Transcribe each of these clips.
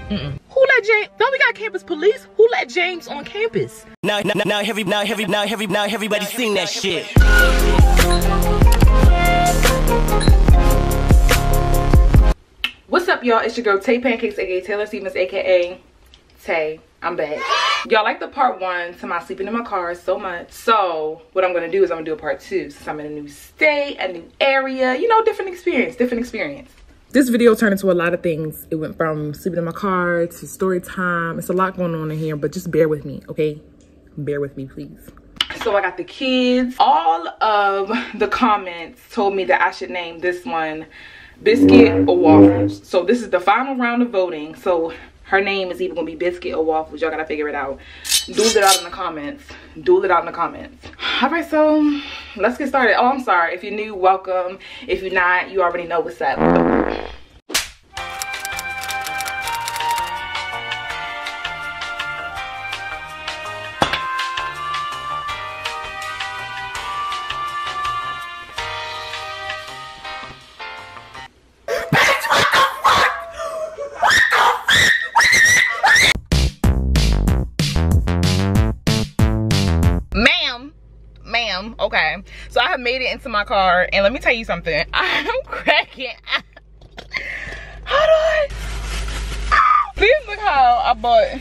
Who let James? Don't we got campus police? Who let James on campus? Now everybody sing that shit. What's up, y'all? It's your girl TayPancakes, aka Taylor Stevens, aka Tay. I'm back. Y'all like the part 1 to my sleeping in my car so much. So what I'm gonna do is I'm gonna do a part 2 since I'm in a new state, a new area, you know, different experience. This video turned into a lot of things. It went from sleeping in my car to story time. It's a lot going on in here, but just bear with me, okay? Bear with me, please. So I got the kids. All of the comments told me that I should name this one Biscuit or Waffles. So this is the final round of voting. So her name is either gonna be Biscuit or Waffles. Y'all gotta figure it out. Duel it out in the comments. All right, so let's get started. Oh, I'm sorry. If you're new, welcome. If you're not, you already know what's up. Okay, so I have made it into my car, and let me tell you something. I'm cracking. Hold on. Please look how I bought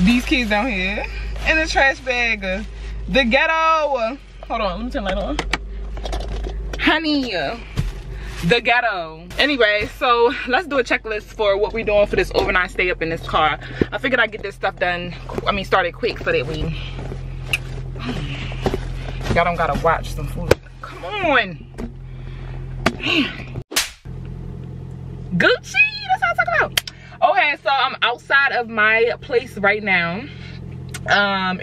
these keys down here in the trash bag. The ghetto. Hold on, let me turn the light on. Honey, the ghetto. Anyway, so let's do a checklist for what we're doing for this overnight stay up in this car. I figured I'd get this stuff done, started quick so that we... Y'all don't gotta watch some food. Come on. Man. Gucci, that's what I'm talking about. Okay, so I'm outside of my place right now.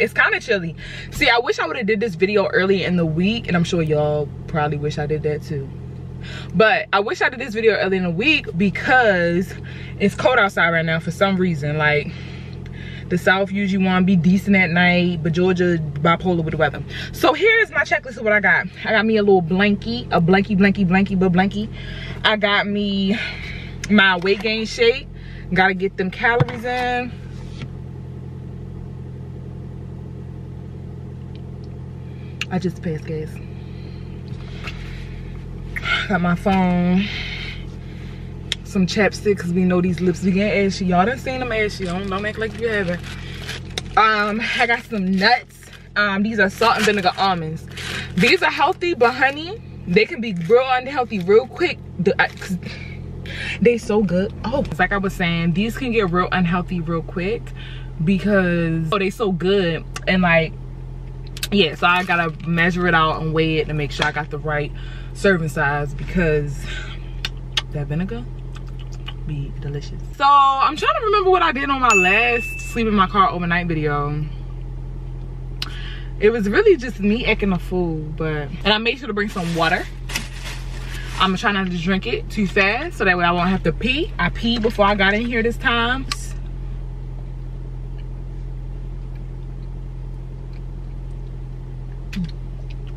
It's kind of chilly. See, I wish I would have did this video early in the week, and I'm sure y'all probably wish I did that too. But I wish I did this video early in the week because it's cold outside right now for some reason. Like, the South usually want to be decent at night, but Georgia bipolar with the weather. So here's my checklist of what I got. I got me a little blankie, blankie. I got me my weight gain shake. Gotta get them calories in. I just passed gas. Got my phone. Some chapstick, because we know these lips be getting ashy. Y'all done seen them ashy. Don't act like you haven't. I got some nuts. These are salt and vinegar almonds. These are healthy, but honey, they can be real unhealthy real quick. They so good. Oh, like I was saying, these can get real unhealthy real quick because they so good. And like, yeah, so I gotta measure it out and weigh it to make sure I got the right serving size because that vinegar be delicious. So I'm trying to remember what I did on my last sleep in my car overnight video. It was really just me acting a fool, and I made sure to bring some water. I'm gonna try not to drink it too fast so that way I won't have to pee. I peed before I got in here this time.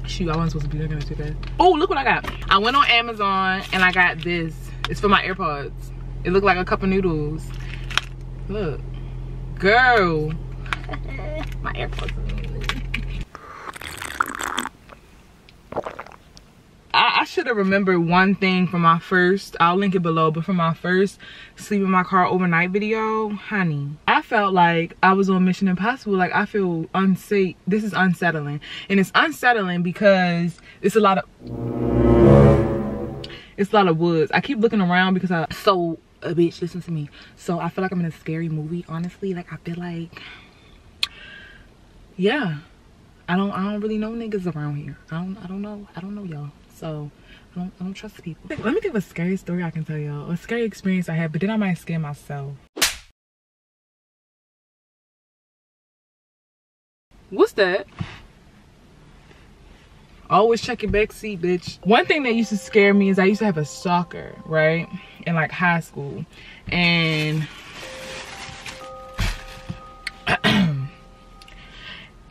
Shoot, I wasn't supposed to be drinking it too fast. Oh, look what I got. I went on Amazon and I got this. It's for my AirPods. It looked like a cup of noodles. Look. Girl. My AirPods. I should have remembered one thing from my first, I'll link it below, but from my first sleep in my car overnight video, honey, I felt like I was on Mission Impossible. Like, I feel unsafe. This is unsettling. And it's unsettling because it's a lot of woods. I keep looking around because bitch, listen to me. So I feel like I'm in a scary movie, honestly. Like, I feel like, yeah, I don't really know niggas around here. I don't know y'all. So I don't trust people. Let me think of a scary story I can tell y'all. A scary experience I had, but then I might scare myself. What's that? Always check your back seat, bitch. One thing that used to scare me is I used to have a stalker, right? In like high school. And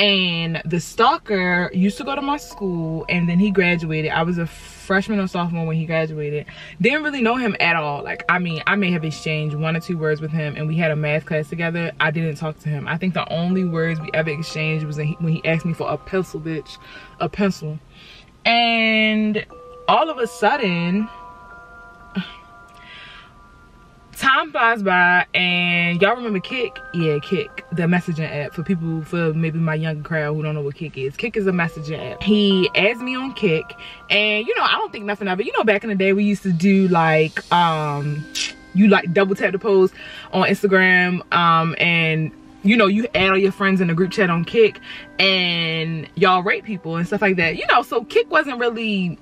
And the stalker used to go to my school, and then he graduated. I was a freshman or sophomore when he graduated. Didn't really know him at all. Like, I mean, I may have exchanged 1 or 2 words with him, and we had a math class together. I didn't talk to him. I think the only words we ever exchanged was when he asked me for a pencil, bitch. A pencil. And all of a sudden, time flies by, and y'all remember Kik? Yeah, Kik, the messaging app. For people, for maybe my younger crowd who don't know what Kik is. Kik is a messaging app. He adds me on Kik, and you know, I don't think nothing of it. You know, back in the day we used to do like, you like double tap the post on Instagram, and you know, you add all your friends in a group chat on Kik, and y'all rate people and stuff like that. You know, so Kik wasn't really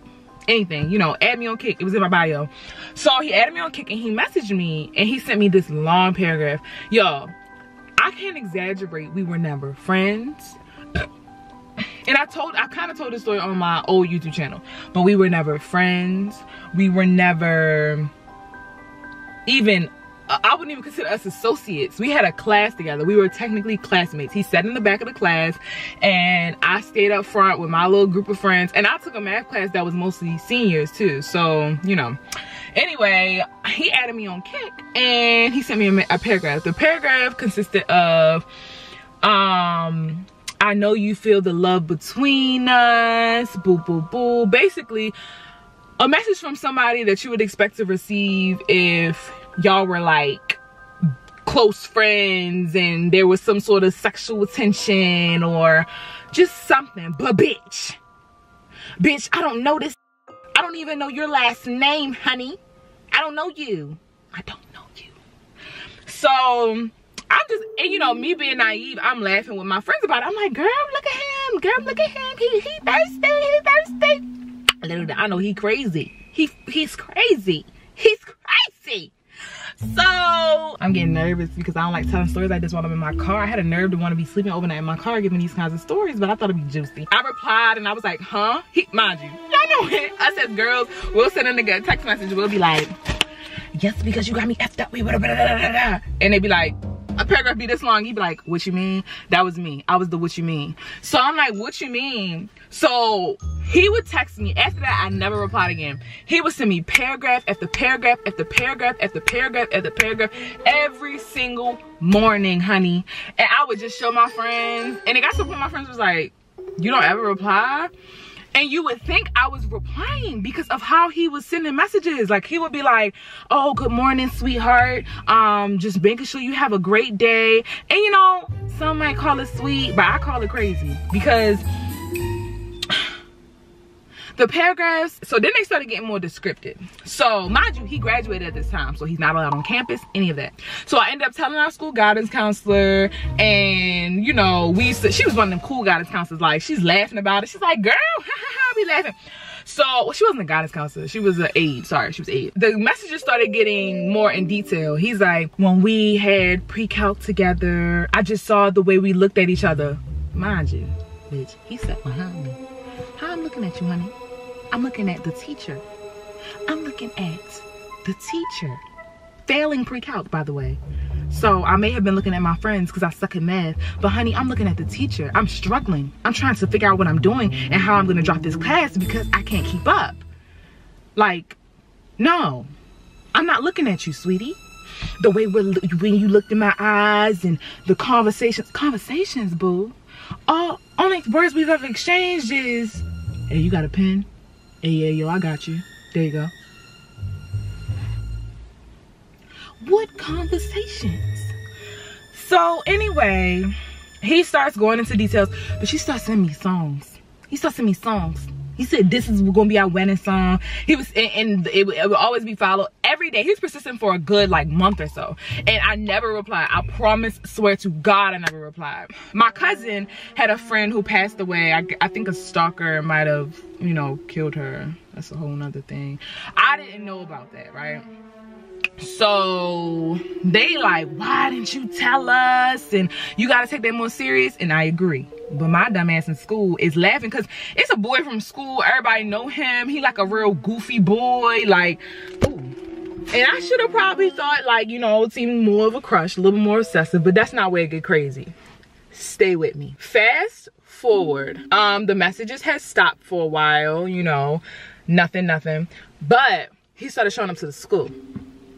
anything, you know. Add me on Kik, it was in my bio. So he added me on Kik, and he messaged me, and he sent me this long paragraph. Y'all, I can't exaggerate, we were never friends. And I kind of told this story on my old YouTube channel, but we were never friends. We were never even, I wouldn't even consider us associates. We had a class together. We were technically classmates. He sat in the back of the class, and I stayed up front with my little group of friends. And I took a math class that was mostly seniors too. So, you know. Anyway, he added me on Kik, and he sent me a paragraph. The paragraph consisted of, I know you feel the love between us, boo, boo, boo. Basically, a message from somebody that you would expect to receive if y'all were like close friends and there was some sort of sexual tension or just something. But bitch, I don't know this. I don't even know your last name, honey. I don't know you. I don't know you. So I'm just, and you know, me being naive, I'm laughing with my friends about it. I'm like, girl, look at him. Girl, look at him. He thirsty. He thirsty. Literally, I know he crazy. He's crazy. He's crazy. So I'm getting nervous because I don't like telling stories like this while I'm in my car. I had a nerve to want to be sleeping overnight in my car giving these kinds of stories, but I thought it'd be juicy. I replied and I was like, huh? Mind you, y'all know it. I said, girls, we'll send a nigga a text message. We'll be like, yes, because you got me effed up. And they'd be like, a paragraph be this long. He'd be like, what you mean? That was me. I was the what you mean. So I'm like, what you mean? So he would text me. After that, I never replied again. He would send me paragraph after paragraph after paragraph after paragraph after paragraph every single morning, honey. And I would just show my friends. And it got to the point my friends was like, you don't ever reply? And you would think I was replying because of how he was sending messages. Like, he would be like, oh, good morning, sweetheart. Just making sure you have a great day. And you know, some might call it sweet, but I call it crazy because the paragraphs, so then they started getting more descriptive. So mind you, he graduated at this time, so he's not allowed on campus, any of that. So I ended up telling our school guidance counselor, and you know, she was one of them cool guidance counselors, like she's laughing about it. She's like, girl, I'll be laughing. So, well, she wasn't a guidance counselor, she was an aide. Sorry, she was aide. The messages started getting more in detail. He's like, when we had pre-calc together, I just saw the way we looked at each other. Mind you, bitch, he sat behind me. How I'm looking at you, honey? I'm looking at the teacher. I'm looking at the teacher. Failing pre-calc, by the way. So I may have been looking at my friends because I suck at math. But honey, I'm looking at the teacher. I'm struggling. I'm trying to figure out what I'm doing and how I'm going to drop this class because I can't keep up. Like, no. I'm not looking at you, sweetie. The way when you looked in my eyes and the conversations, boo. Only words we've ever exchanged is, hey, you got a pen? Hey, yeah, yo, I got you. There you go. What conversations? So anyway, he starts going into details, but she starts sending me songs. He starts sending me songs. He said this is gonna be our wedding song. He was, and it would always be followed every day. He was persistent for a good like month or so, and I never replied. I promise, swear to God, I never replied. My cousin had a friend who passed away. I think a stalker might have, you know, killed her. That's a whole nother thing. I didn't know about that, right? So they like, why didn't you tell us? And you gotta take that more serious. And I agree. But my dumb ass in school is laughing because it's a boy from school. Everybody know him. He like a real goofy boy. Like, ooh. And I should have probably thought like, you know, it's even more of a crush, a little more obsessive. But that's not where it get crazy. stay with me. Fast forward, the messages had stopped for a while, you know, nothing, but he started showing up to the school.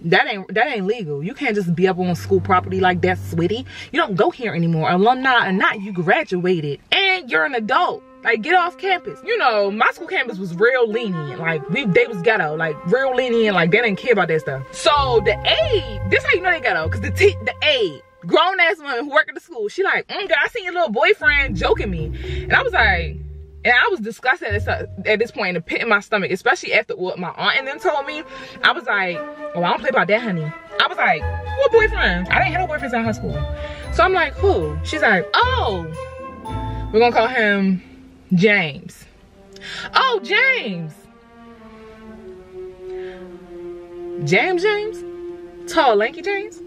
That ain't legal. You can't just be up on school property like that, sweetie. You don't go here anymore. Alumni or not, you graduated and you're an adult. Like, get off campus. You know, my school campus was real lenient. Like, they was ghetto. Like, real lenient. Like, they didn't care about that stuff. So the aide, this how you know they ghetto, because the aide, grown ass woman who work at the school, she like, girl, I seen your little boyfriend joking me. And I was like, and I was disgusted at this point, in the pit in my stomach, especially after what my aunt and them told me. I was like, oh, I don't play about that, honey. I was like, what boyfriend? I didn't have no boyfriends in high school. So I'm like, who? She's like, oh, we're gonna call him James. Oh, James. James? Tall, lanky James?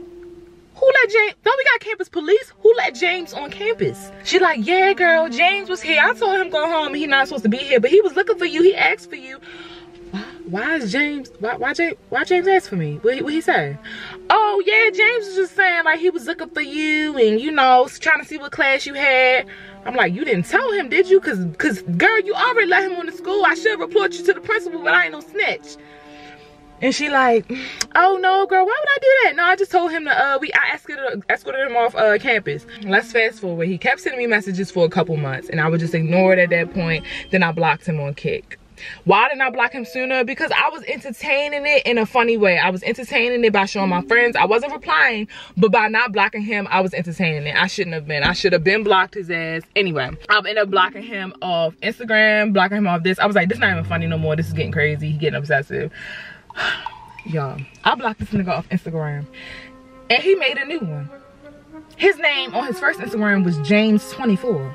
Who let James? Don't we got campus police? Who let James on campus? She like, yeah, girl, James was here. I told him go home. He not supposed to be here, but he was looking for you. He asked for you. Why is James? Why James ask for me? What he say? Oh yeah, James was just saying like he was looking for you and you know trying to see what class you had. I'm like, you didn't tell him, did you? Cause girl, you already let him on the school. I should report you to the principal, but I ain't no snitch. And she like, oh no, girl, why would I do that? No, I just told him to, I escorted him off campus. Let's fast forward. He kept sending me messages for a couple months, and I would just ignore it at that point. Then I blocked him on Kick. Why didn't I block him sooner? Because I was entertaining it in a funny way. I was entertaining it by showing my friends. I wasn't replying, but by not blocking him, I was entertaining it. I shouldn't have been. I should have been blocked his ass. Anyway, I ended up blocking him off Instagram, blocking him off this. I was like, this not even funny no more. This is getting crazy. He's getting obsessive. Y'all, I blocked this nigga off Instagram and he made a new one. His name on his first Instagram was James24,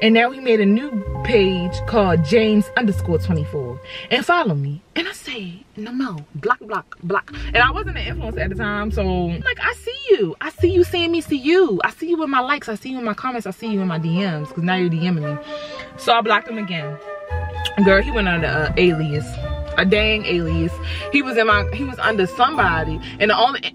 and now he made a new page called James_24 and follow me. And I say, no, block. And I wasn't an influencer at the time, so like, I see you seeing me see you. I see you in my likes, I see you in my comments, I see you in my DMs, because now you're DMing me. So I blocked him again. Girl, he went under an alias. A dang alias. He was under somebody, and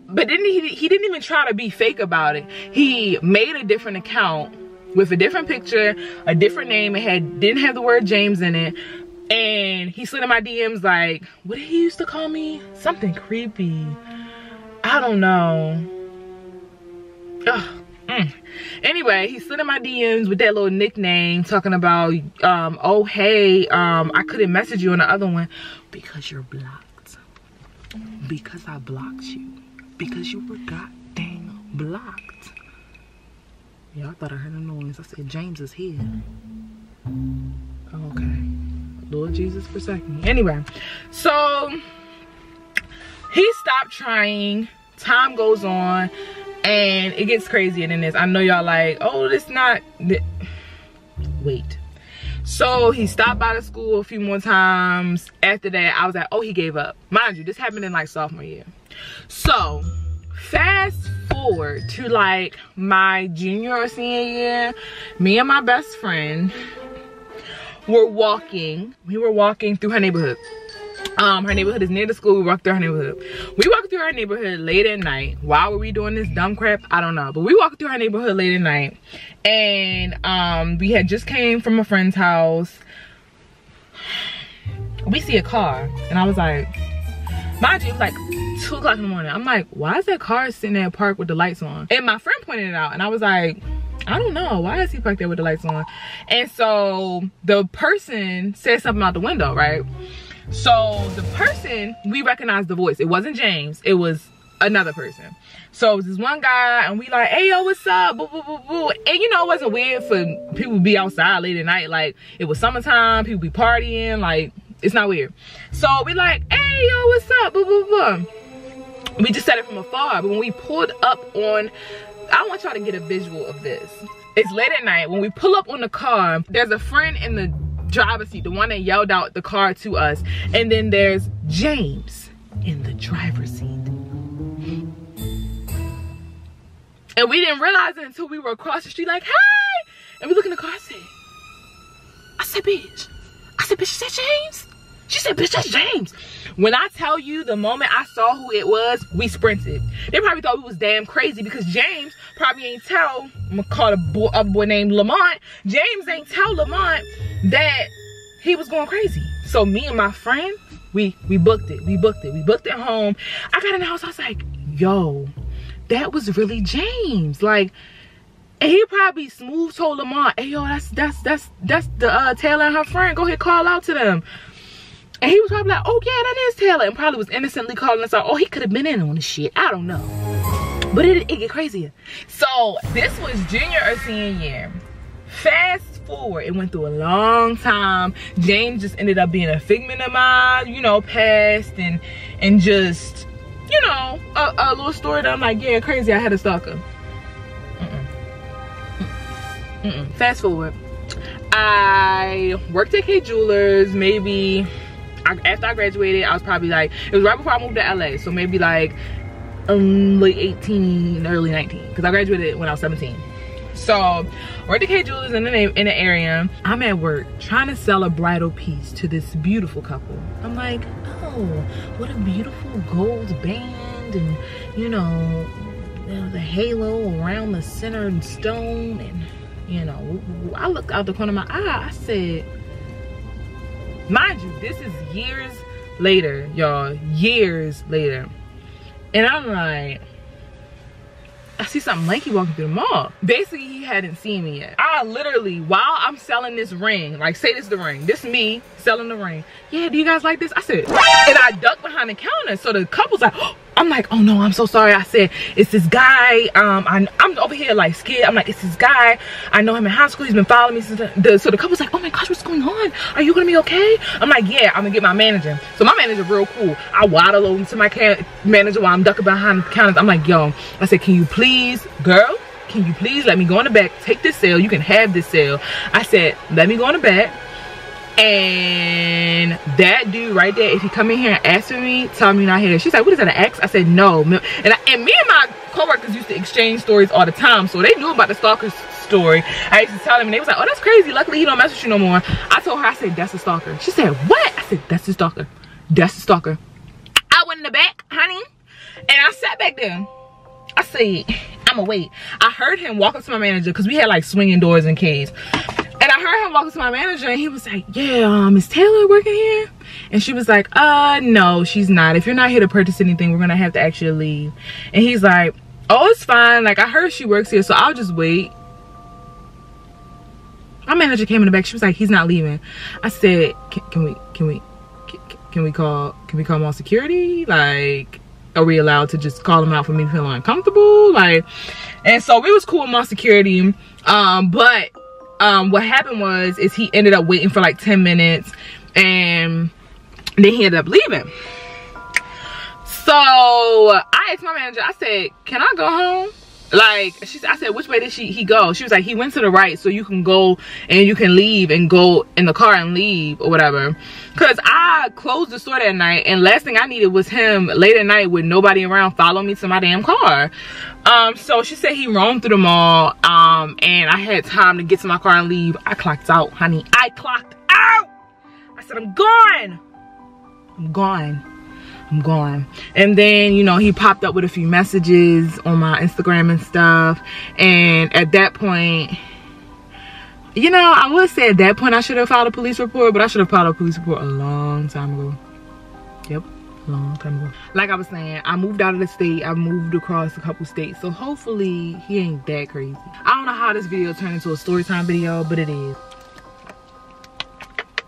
but he didn't even try to be fake about it. He made a different account with a different picture, a different name. It didn't have the word James in it, and he slid in my DMs like, what did he used to call me? Something creepy. I don't know. Ugh. Anyway, he slid in my DMs with that little nickname, talking about oh hey, I couldn't message you on the other one because you're blocked. Because I blocked you. Because you were goddamn blocked. Yeah, I thought I heard a noise. I said James is here. Okay, Lord Jesus forsake me. Anyway, so he stopped trying. Time goes on. And it gets crazier than this. I know y'all like, oh, this not... Wait. So he stopped by the school a few more times. After that, I was like, oh, he gave up. Mind you, this happened in like sophomore year. So fast forward to like my junior or senior year, me and my best friend were walking. We were walking through her neighborhood. Her neighborhood is near the school. We walked through her neighborhood. We walked through her neighborhood late at night. Why were we doing this dumb crap? I don't know. But we walked through her neighborhood late at night. And we had just came from a friend's house. We see a car. And I was like, mind you, it was like 2 o'clock in the morning. I'm like, why is that car sitting there parked with the lights on? And my friend pointed it out. And I was like, I don't know. Why is he parked there with the lights on? And so the person said something out the window, right? So the person, we recognized the voice. It wasn't James. It was another person. So it was this one guy, and we like, hey, yo, what's up? Boo, boo, boo, boo. And you know, it wasn't weird for people to be outside late at night. Like, it was summertime. People be partying. Like, it's not weird. So we like, hey, yo, what's up? Boo, boo, boo. We just said it from afar. But when we pulled up on, I want y'all to get a visual of this. It's late at night. When we pull up on the car, there's a friend in the driver's seat, the one that yelled out the car to us, and then there's James in the driver's seat. And we didn't realize it until we were across the street like, hey! And we look in the car, I said, bitch, is that James? She said, bitch, that's James. When I tell you, the moment I saw who it was, we sprinted. They probably thought we was damn crazy because James probably ain't tell, I'm gonna call a boy named Lamont. James ain't tell Lamont that he was going crazy. So me and my friend, we booked it. We booked it home. I got in the house, I was like, yo, that was really James. Like, and he probably smooth told Lamont, hey yo, that's the Taylor and her friend. Go ahead, call out to them. And he was probably like, oh yeah, that is Taylor. And probably was innocently calling us out. Oh, he could have been in on the shit. I don't know. But it get crazier. So this was junior or senior year. Fast forward, it went through a long time. James just ended up being a figment of mine, you know, past and just, you know, a little story that I'm like, yeah, crazy, I had a stalker. Fast forward, I worked at K Jewelers. Maybe after I graduated, I was probably like, it was right before I moved to LA, so maybe like late 18, early 19, because I graduated when I was 17. So worked at K Jewelers in the area. I'm at work trying to sell a bridal piece to this beautiful couple. I'm like, oh, what a beautiful gold band, and you know, the halo around the center stone. And you know, I looked out the corner of my eye, I said, mind you, this is years later, y'all, years later. And I'm like, I see something lanky walking through the mall. Basically, he hadn't seen me yet. I literally, while I'm selling this ring, like, say this is the ring. This is me selling the ring. Yeah, do you guys like this? I said, and I ducked behind the counter. So the couple's like, oh, I'm like, oh no, I'm so sorry. I said, it's this guy. I'm over here like scared. I'm like, it's this guy. I know him in high school. He's been following me since so the couple's like, oh my gosh, what's going on? Are you gonna be okay? I'm like, yeah, I'm gonna get my manager. So my manager real cool. I waddle over to my manager while I'm ducking behind the counters. I'm like, yo, I said, can you please, girl, can you please let me go in the back, take this sale, you can have this sale. I said, let me go in the back. And that dude right there, if he come in here and ask for me, tell me not here. She's like, what is that, an ex? I said, no. And me and my coworkers used to exchange stories all the time, so they knew about the stalker story. I used to tell them, and they was like, oh, that's crazy. Luckily, he don't mess with you no more. I told her, I said, that's a stalker. She said, what? I said, that's the stalker. That's the stalker. I went in the back, honey, and I sat back there. I said, I'ma wait. I heard him walk up to my manager, because we had like swinging doors in K's. And I heard him walk up to my manager, and he was like, yeah, is Taylor working here? And she was like, no, she's not. If you're not here to purchase anything, we're gonna have to actually leave. And he's like, oh, it's fine. Like, I heard she works here, so I'll just wait. My manager came in the back. She was like, he's not leaving. I said, can we call mall security? Like, are we allowed to just call him out for me feeling uncomfortable? Like, and so we was cool with mall security. But what happened was he ended up waiting for like 10 minutes, and then he ended up leaving. So I asked my manager, I said, can I go home? Like, I said, which way did he go? She was like, he went to the right, so you can go and you can leave and go in the car and leave or whatever. Because I closed the store that night, and last thing I needed was him late at night with nobody around following me to my damn car. So she said he roamed through the mall, and I had time to get to my car and leave. I clocked out, honey. I clocked out. I said, I'm gone. I'm gone. I'm gone. And then, you know, he popped up with a few messages on my Instagram and stuff. And at that point, you know, I would say at that point I should have filed a police report, but I should have filed a police report a long time ago. Yep, a long time ago. Like I was saying, I moved out of the state. I moved across a couple states. So hopefully he ain't that crazy. I don't know how this video turned into a story time video, but it is.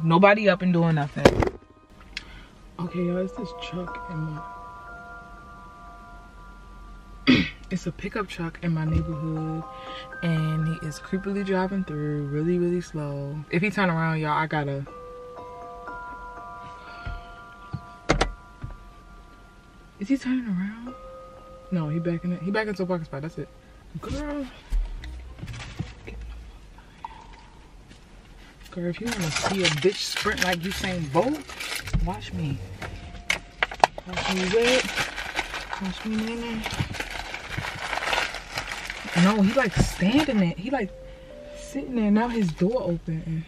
Nobody up and doing nothing. Okay, y'all, it's this truck in my it's a pickup truck in my neighborhood, and he is creepily driving through really, really slow. If he turn around, y'all, I gotta is he turning around? No, he back into a parking spot. That's it. Girl, if you want to see a bitch sprint like Usain Bolt, watch me. Watch me wet. Watch me nene. No, he like standing there. He like sitting there. Now his door open.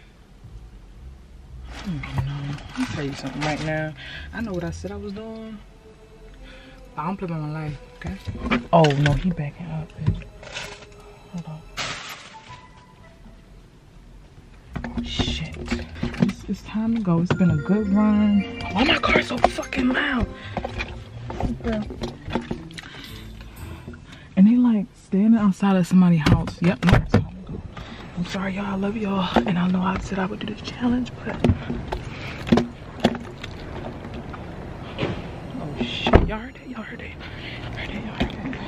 I don't know. Let me tell you something right now. I know what I said I was doing. I don't play by my life, okay? Oh no, he backing up. Hold on. Shit. It's time to go. It's been a good run. Why my car's so fucking loud? And they like standing outside of somebody's house. Yep, no, it's time to go. I'm sorry, y'all. I love y'all. And I know I said I would do this challenge, but. Oh shit. Y'all heard that? Y'all heard that? Y'all heard that? Y'all heard that?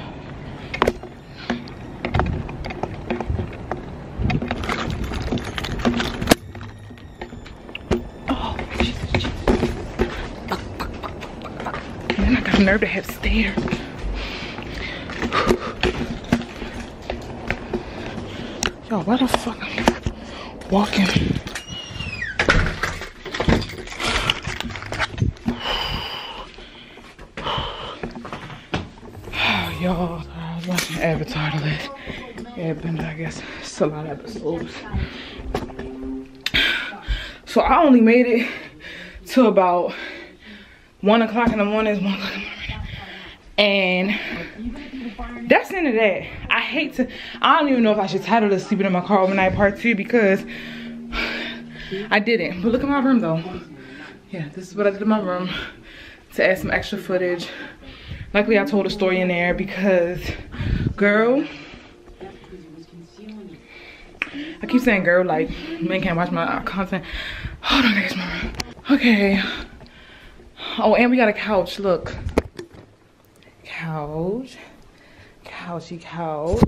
Man, I got a nerve to have stairs. Yo, why the fuck am I walking? Y'all, I was watching Avatar the last Airbender, I guess. It's a lot of episodes. So I only made it to about 1 o'clock in the morning. It's 1 o'clock in the morning. And that's the end of that. I don't even know if I should title this Sleeping in My Car Overnight Part 2 because I didn't. But look at my room though. Yeah, this is what I did in my room to add some extra footage. Luckily I told a story in there because, girl, I keep saying girl like men can't watch my content. Hold on, guys, my room. Okay. Oh, and we got a couch, look. Couch. Couchy couch.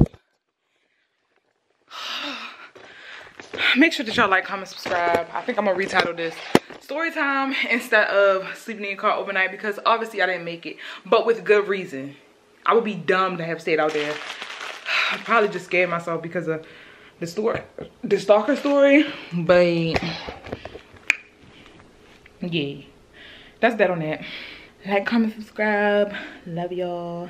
Make sure that y'all like, comment, subscribe. I think I'm gonna retitle this story time instead of sleeping in your car overnight because obviously I didn't make it, but with good reason. I would be dumb to have stayed out there. I probably just scared myself because of the stalker story, but yeah, that's that on that. Like, comment, subscribe. Love y'all.